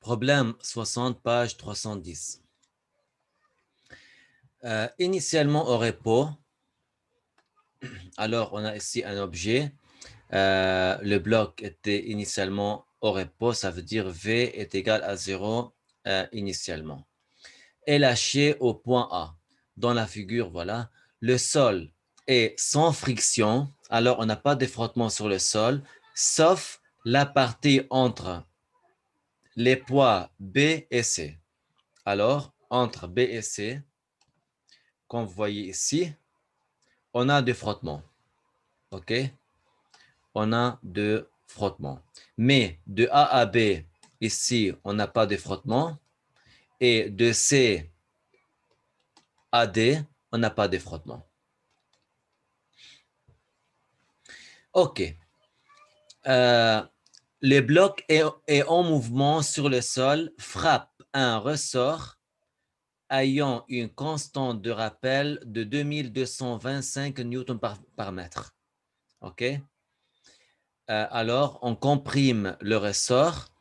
Problème 60, page 310. Initialement au repos, alors on a ici un objet. Le bloc était initialement au repos, ça veut dire V est égal à 0 initialement. Et lâché au point A. Dans la figure, voilà, le sol est sans friction, alors on n'a pas de frottement sur le sol, sauf la partie entre les poids B et C. Alors, entre B et C, comme vous voyez ici, on a des frottements. OK? On a de frottements. Mais de A à B, ici, on n'a pas de frottement. Et de C à D, on n'a pas de frottement. OK. Le bloc est en mouvement sur le sol, frappe un ressort ayant une constante de rappel de 2225 newtons par mètre. OK? Alors, on comprime le ressort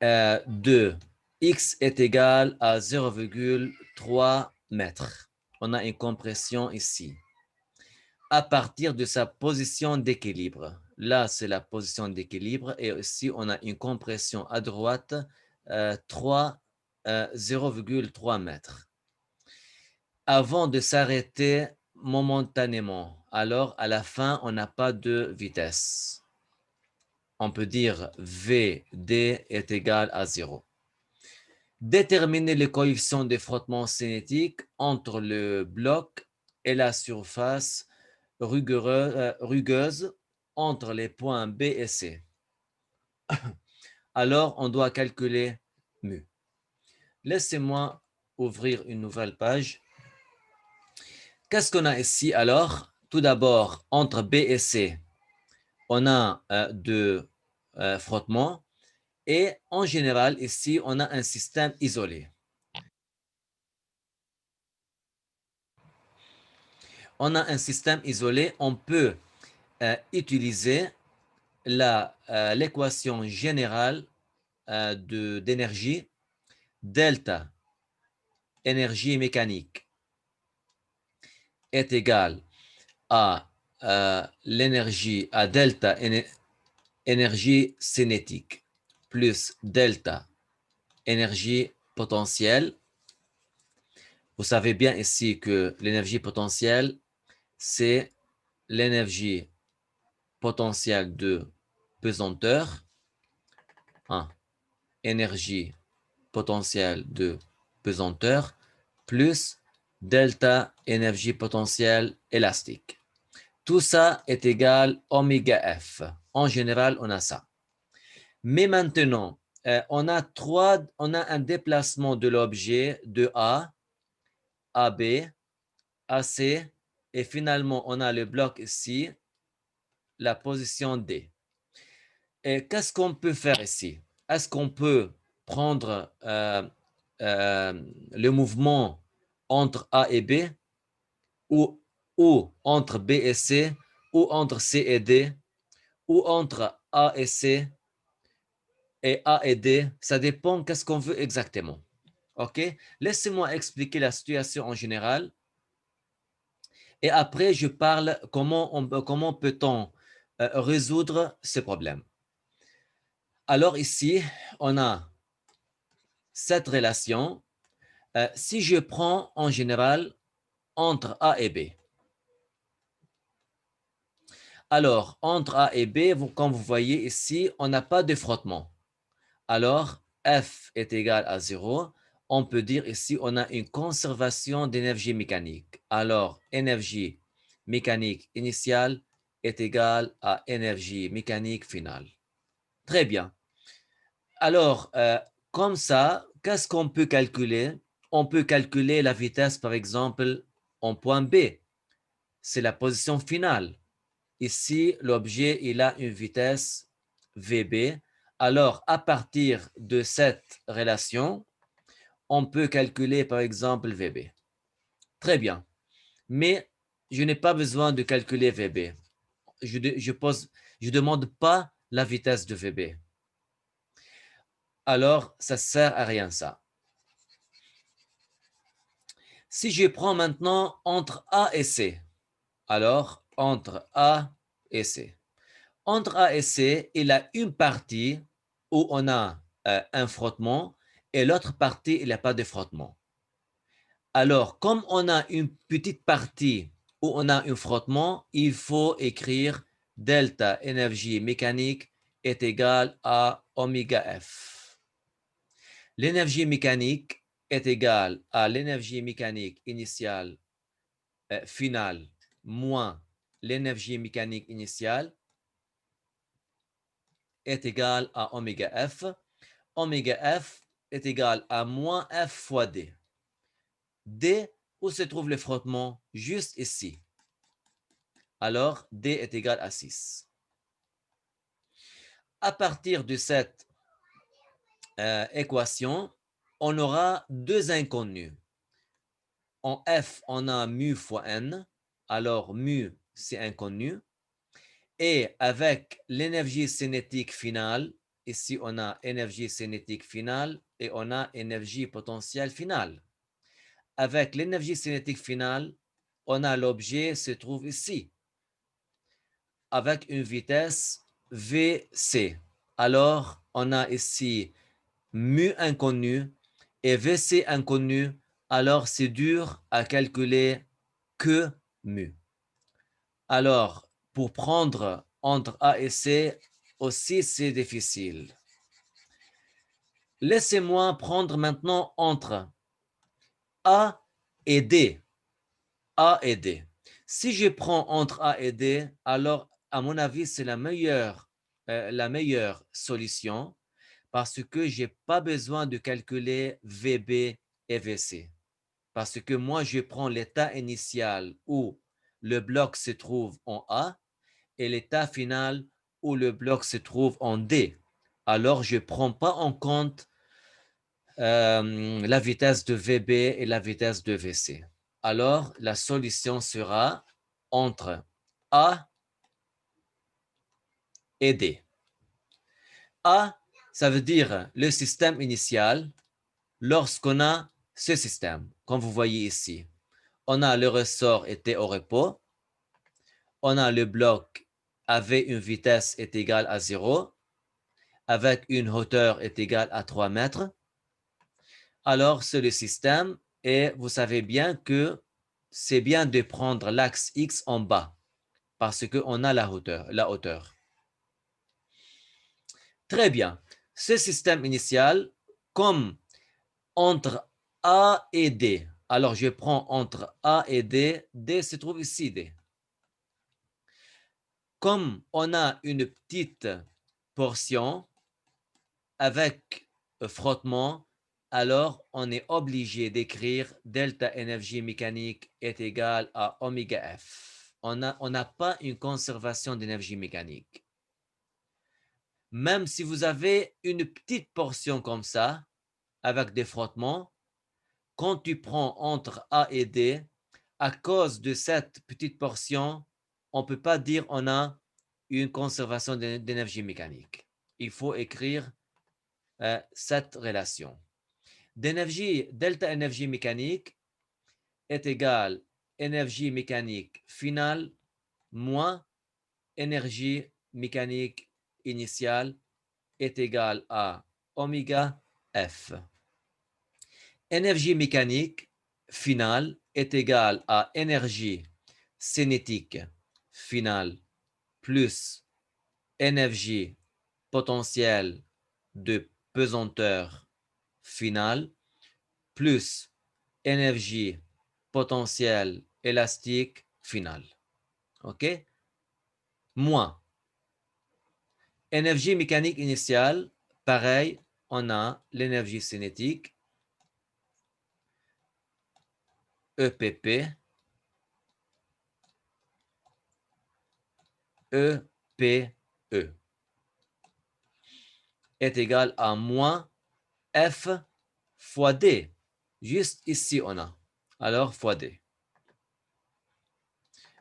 de x est égal à 0,3 mètres. On a une compression ici. À partir de sa position d'équilibre. Là, c'est la position d'équilibre. Et ici, on a une compression à droite, 0,3 mètres. Avant de s'arrêter momentanément, alors à la fin, on n'a pas de vitesse. On peut dire VD est égal à 0. Déterminer le coefficient de frottement cinétique entre le bloc et la surface rugueuse entre les points B et C. Alors, on doit calculer mu. Laissez-moi ouvrir une nouvelle page. Qu'est-ce qu'on a ici alors? Tout d'abord, entre B et C, on a de frottement. Et en général, ici, on a un système isolé. On a un système isolé, on peut utiliser l'équation générale d'énergie, delta, énergie mécanique, est égale à l'énergie, à delta, énergie cinétique, plus delta, énergie potentielle. Vous savez bien ici que l'énergie potentielle, c'est l'énergie potentielle de pesanteur, énergie potentielle de pesanteur, plus delta énergie potentielle élastique. Tout ça est égal oméga F. En général, on a ça. Mais maintenant, on a un déplacement de l'objet de A à B, à C, et finalement, on a le bloc ici, la position D. Et qu'est-ce qu'on peut faire ici? Est-ce qu'on peut prendre le mouvement entre A et B, ou, ou entre B et C, ou entre C et D, ou entre A et C, et A et D? Ça dépend qu'est-ce qu'on veut exactement. OK? Laissez-moi expliquer la situation en général. Et après, je parle comment peut-on résoudre ce problème. Alors ici, on a cette relation. Si je prends en général entre A et B. Alors, entre A et B, comme vous voyez ici, on n'a pas de frottement. Alors, F est égal à 0. On peut dire ici, on a une conservation d'énergie mécanique. Alors, énergie mécanique initiale est égale à énergie mécanique finale. Très bien. Alors, comme ça, qu'est-ce qu'on peut calculer? On peut calculer la vitesse, par exemple, en point B. C'est la position finale. Ici, l'objet, il a une vitesse VB. Alors, à partir de cette relation, on peut calculer, par exemple, VB. Très bien. Mais je n'ai pas besoin de calculer VB. Je demande pas la vitesse de VB. alors ça ne sert à rien ça. Si je prends maintenant entre A et C, alors entre A et C. Entre A et C, il y a une partie où on a un frottement et l'autre partie, il n'y a pas de frottement. Alors, comme on a une petite partie où on a un frottement, il faut écrire delta énergie mécanique est égal à oméga F. L'énergie mécanique est égale à l'énergie mécanique initiale finale moins l'énergie mécanique initiale est égale à oméga F. Oméga F est égal à moins F fois D. D, où se trouve le frottement? Juste ici. Alors, D est égal à 6. À partir de cette équation, on aura deux inconnus. En F, on a mu fois N. Alors, mu, c'est inconnu. Et avec l'énergie cinétique finale, ici, on a énergie cinétique finale et on a énergie potentielle finale. Avec l'énergie cinétique finale, on a l'objet se trouve ici, avec une vitesse VC. Alors, on a ici mu inconnu et VC inconnu. Alors, c'est dur à calculer que mu. Alors, pour prendre entre A et C, aussi c'est difficile. Laissez-moi prendre maintenant entre A et D. A et D. Si je prends entre A et D, alors, à mon avis, c'est la meilleure solution parce que je n'ai pas besoin de calculer VB et VC. Parce que moi, je prends l'état initial où le bloc se trouve en A et l'état final où le bloc se trouve en D. Alors, je ne prends pas en compte la vitesse de VB et la vitesse de VC. Alors, la solution sera entre A et D. A, ça veut dire le système initial lorsqu'on a ce système, comme vous voyez ici. On a le ressort était au repos. On a le bloc avait une vitesse est égale à 0, avec une hauteur est égale à 3 mètres. Alors, c'est le système et vous savez bien que c'est bien de prendre l'axe X en bas parce qu'on a la hauteur. Très bien. Ce système initial, comme entre A et D, alors je prends entre A et D, D se trouve ici, D. Comme on a une petite portion avec frottement, alors on est obligé d'écrire delta énergie mécanique est égal à oméga F. On n'a pas une conservation d'énergie mécanique. Même si vous avez une petite portion comme ça, avec des frottements, quand tu prends entre A et D, à cause de cette petite portion, on ne peut pas dire on a une conservation d'énergie mécanique. Il faut écrire cette relation. Delta énergie mécanique est égal énergie mécanique finale moins énergie mécanique initiale est égal à oméga F. Énergie mécanique finale est égale à énergie cinétique finale plus énergie potentielle de pesanteur finale plus énergie potentielle élastique finale. OK? Moins énergie mécanique initiale, pareil, on a l'énergie cinétique EPP, EPE est égal à moins F fois D. Juste ici, on a. Alors, fois D.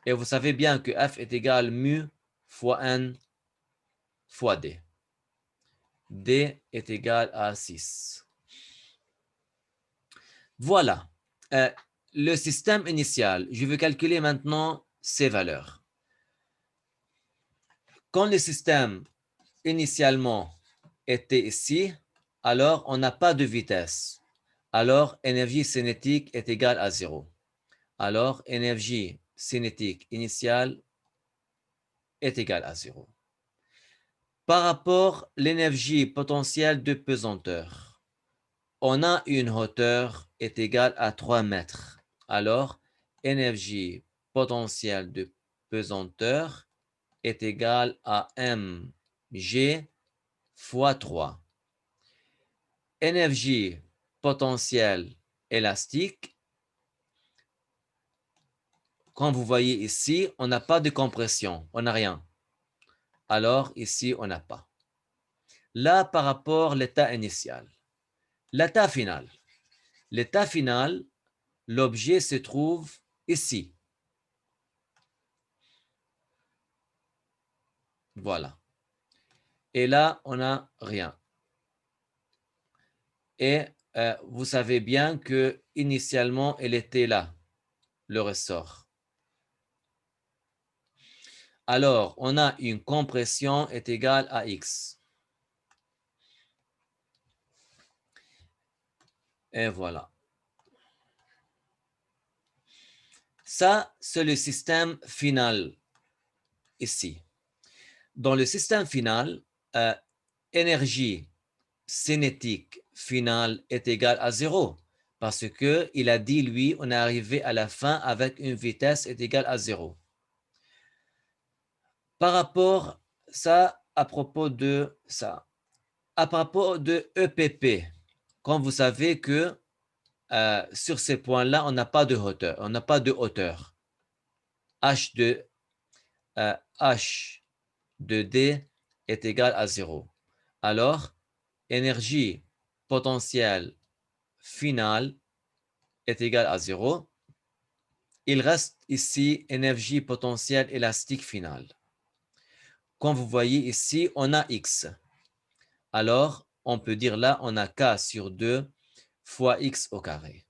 Et vous savez bien que F est égal mu fois N fois D. D est égal à 6. Voilà. Le système initial, je vais calculer maintenant ses valeurs. Quand le système initialement était ici, alors on n'a pas de vitesse. Alors, énergie cinétique est égale à 0. Alors, énergie cinétique initiale est égale à 0. Par rapport à l'énergie potentielle de pesanteur, on a une hauteur est égale à 3 mètres. Alors, énergie potentielle de pesanteur est égale à mg fois 3. Énergie potentielle élastique, comme vous voyez ici, on n'a pas de compression, on n'a rien. Alors ici, on n'a pas. Là, par rapport à l'état initial. L'état final. L'état final, l'objet se trouve ici. Voilà. Et là, on n'a rien. Et vous savez bien que initialement, elle était là, le ressort. Alors, on a une compression est égale à X. Et voilà. Ça, c'est le système final ici. Dans le système final, énergie cinétique finale est égale à 0 parce qu'il a dit, lui, on est arrivé à la fin avec une vitesse est égale à 0. Par rapport à ça, à propos de ça, à propos de EPP, comme vous savez que sur ces points-là, on n'a pas de hauteur, on n'a pas de hauteur. H de D est égal à 0. Alors, énergie potentielle finale est égale à 0. Il reste ici énergie potentielle élastique finale. Comme vous voyez ici, on a X. Alors, on peut dire là, on a K sur 2 fois X au carré.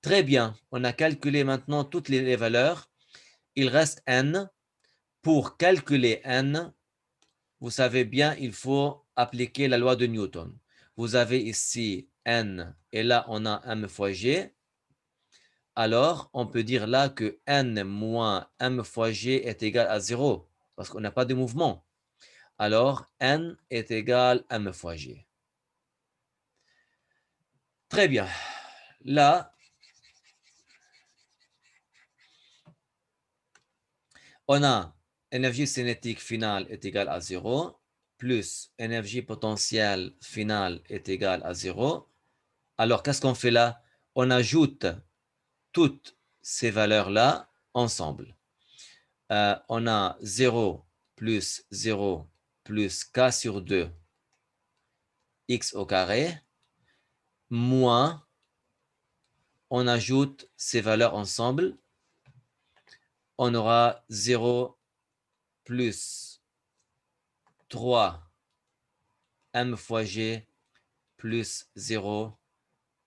Très bien, on a calculé maintenant toutes les valeurs. Il reste N. Pour calculer N, vous savez bien, il faut appliquer la loi de Newton. Vous avez ici N et là, on a M fois G. Alors, on peut dire là que N moins M fois G est égal à 0 parce qu'on n'a pas de mouvement. Alors, N est égal à M fois G. Très bien. Là, on a énergie cinétique finale est égale à 0 plus énergie potentielle finale est égale à 0. Alors, qu'est-ce qu'on fait là? On ajoute toutes ces valeurs-là ensemble. On a 0 plus 0 plus k sur 2 x au carré, moins, on ajoute ces valeurs ensemble, on aura 0 plus 3 m fois g plus 0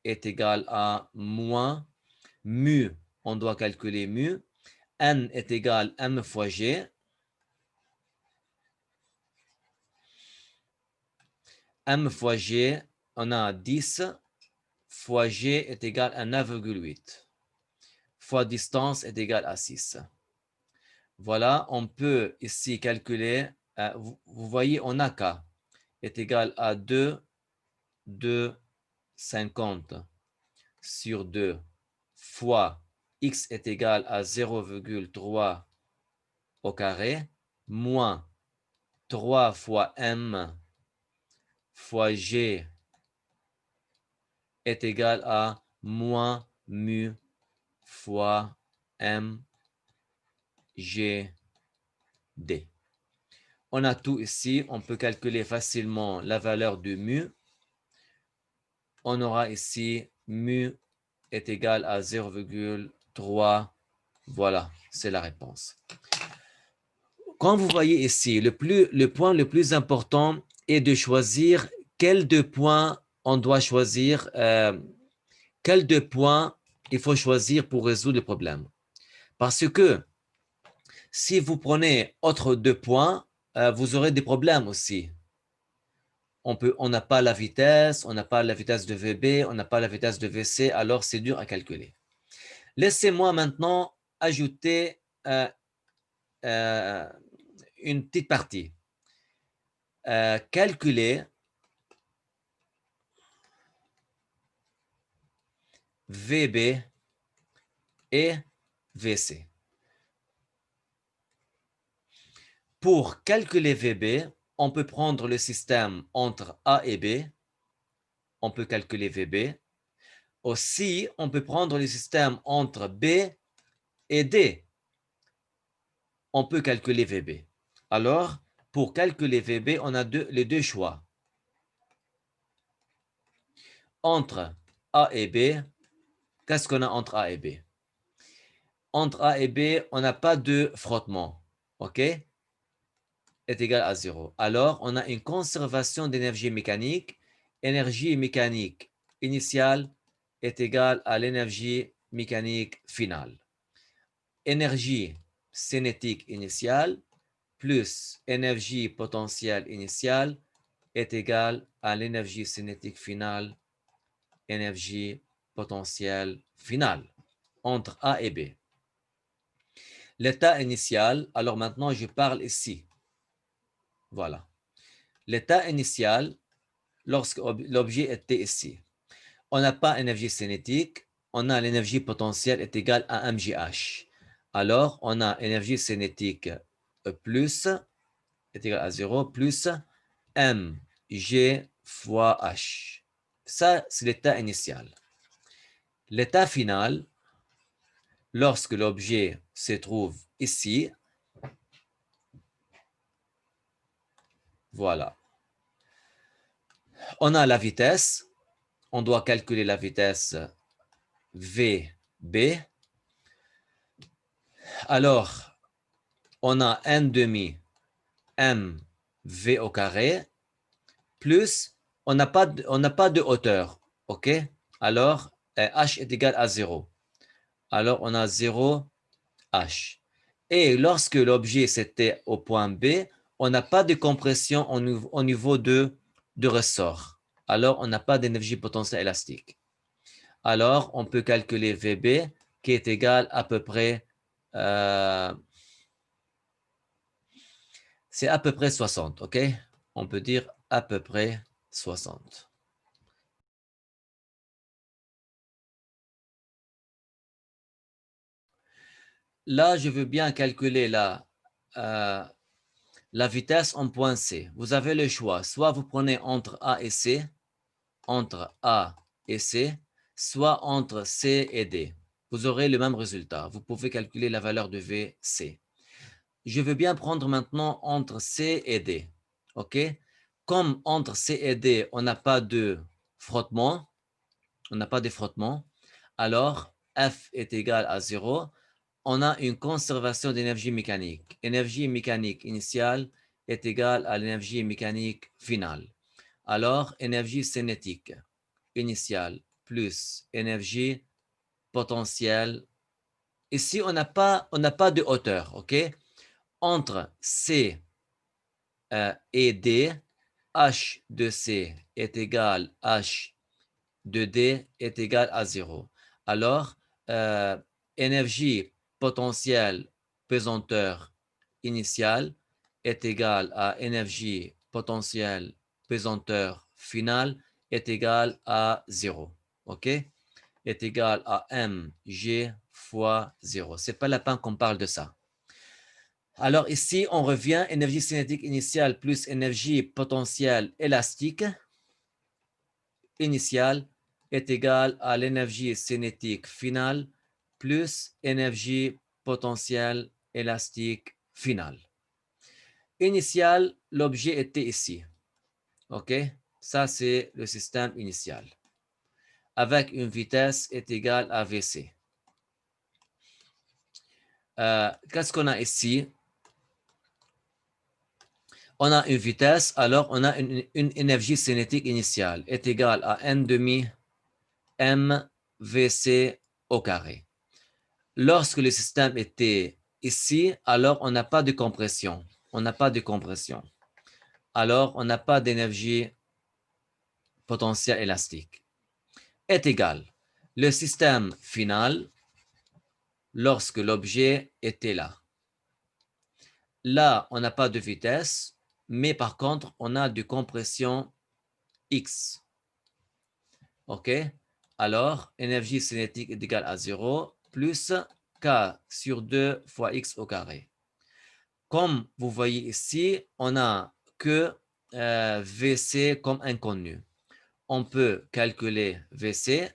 est égal à moins mu, on doit calculer mu, n est égal à m fois g, m fois g, on a 10, fois g est égal à 9,8, fois distance est égal à 6. Voilà, on peut ici calculer, vous voyez, on a k est égal à 2,50 sur 2 fois x est égal à 0,3 au carré, moins 3 fois m fois g est égal à moins mu fois m g d. On a tout ici, on peut calculer facilement la valeur de mu. On aura ici mu est égal à 0,3. Voilà, c'est la réponse. Comme vous voyez ici, le point le plus important est de choisir quels deux points on doit choisir, quels deux points il faut choisir pour résoudre le problème. Parce que si vous prenez autre deux points, vous aurez des problèmes aussi. On n'a pas la vitesse, on n'a pas la vitesse de VB, on n'a pas la vitesse de VC, alors c'est dur à calculer. Laissez-moi maintenant ajouter une petite partie. Calculer VB et VC. Pour calculer VB, on peut prendre le système entre A et B. On peut calculer VB. Aussi, on peut prendre le système entre B et D. On peut calculer VB. Alors, pour calculer VB, on a les deux choix. Entre A et B, qu'est-ce qu'on a entre A et B? Entre A et B, on n'a pas de frottement. OK? Est égal à 0. Alors, on a une conservation d'énergie mécanique. Énergie mécanique initiale est égale à l'énergie mécanique finale. Énergie cinétique initiale plus énergie potentielle initiale est égale à l'énergie cinétique finale, énergie potentielle finale, entre A et B. L'état initial, alors maintenant je parle ici. Voilà. L'état initial, lorsque l'objet était ici. On n'a pas énergie cinétique, on a l'énergie potentielle est égale à mgh. Alors, on a énergie cinétique plus est égal à 0 plus mg fois h. Ça, c'est l'état initial. L'état final, lorsque l'objet se trouve ici, voilà. On a la vitesse, on doit calculer la vitesse VB. Alors, on a 1 demi mv au carré, plus, on n'a pas de hauteur, ok? Alors, h est égal à 0. Alors, on a 0 h. Et lorsque l'objet c'était au point B, on n'a pas de compression au niveau de ressort. Alors, on n'a pas d'énergie potentielle élastique. Alors, on peut calculer VB qui est égal à peu près, c'est à peu près 60, ok? On peut dire à peu près 60. Là, je veux bien calculer la vitesse en point C. Vous avez le choix. Soit vous prenez entre A et C, soit entre C et D. Vous aurez le même résultat. Vous pouvez calculer la valeur de VC. Je veux bien prendre maintenant entre C et D. OK? Comme entre C et D, on n'a pas de frottement, alors F est égal à 0. On a une conservation d'énergie mécanique. Énergie mécanique initiale est égale à l'énergie mécanique finale. Alors, énergie cinétique initiale plus énergie potentielle. Ici, on n'a pas de hauteur, OK? Entre C et D, H de C est égal à H de D est égal à 0. Alors, énergie potentielle pesanteur initiale est égale à énergie potentielle pesanteur finale est égale à 0. OK? Est égal à mg fois 0. Ce n'est pas la peine qu'on parle de ça. Alors ici, on revient énergie cinétique initiale plus énergie potentielle élastique initiale est égal à l'énergie cinétique finale plus énergie potentielle élastique finale. Initial, l'objet était ici. OK? Ça, c'est le système initial. Avec une vitesse est égale à Vc. Qu'est-ce qu'on a ici? On a une vitesse, alors on a une énergie cinétique initiale est égale à n demi mvc au carré. Lorsque le système était ici, alors on n'a pas de compression. On n'a pas de compression. Alors on n'a pas d'énergie potentielle élastique. Est égal. Le système final, lorsque l'objet était là. Là, on n'a pas de vitesse, mais par contre, on a de compression X. OK? Alors, énergie cinétique est égale à 0 plus K sur 2 fois X au carré. Comme vous voyez ici, on n'a que VC comme inconnu. On peut calculer VC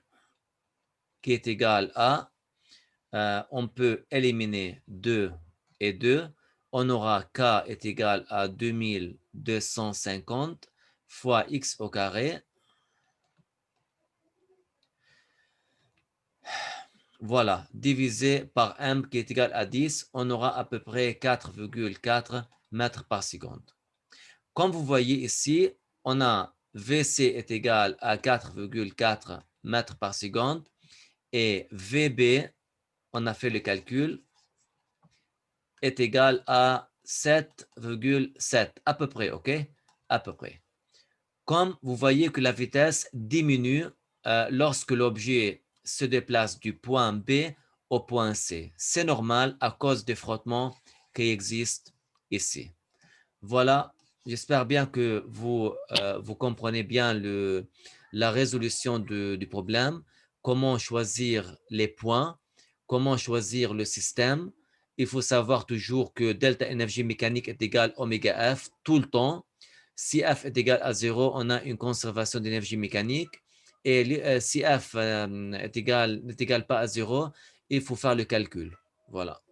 qui est égal à, on peut éliminer 2 et 2. On aura K est égal à 2250 fois X au carré. Voilà, divisé par M qui est égal à 10, on aura à peu près 4,4 mètres par seconde. Comme vous voyez ici, on a VC est égal à 4,4 mètres par seconde et VB, on a fait le calcul, est égal à 7,7 à peu près, ok? À peu près. Comme vous voyez que la vitesse diminue lorsque l'objet se déplace du point B au point C. C'est normal à cause des frottements qui existent ici. Voilà, j'espère bien que vous comprenez bien la résolution du problème, comment choisir les points, comment choisir le système. Il faut savoir toujours que delta énergie mécanique est égal oméga F tout le temps. Si F est égal à 0, on a une conservation d'énergie mécanique. Et si F n'est égal pas à 0, il faut faire le calcul. Voilà.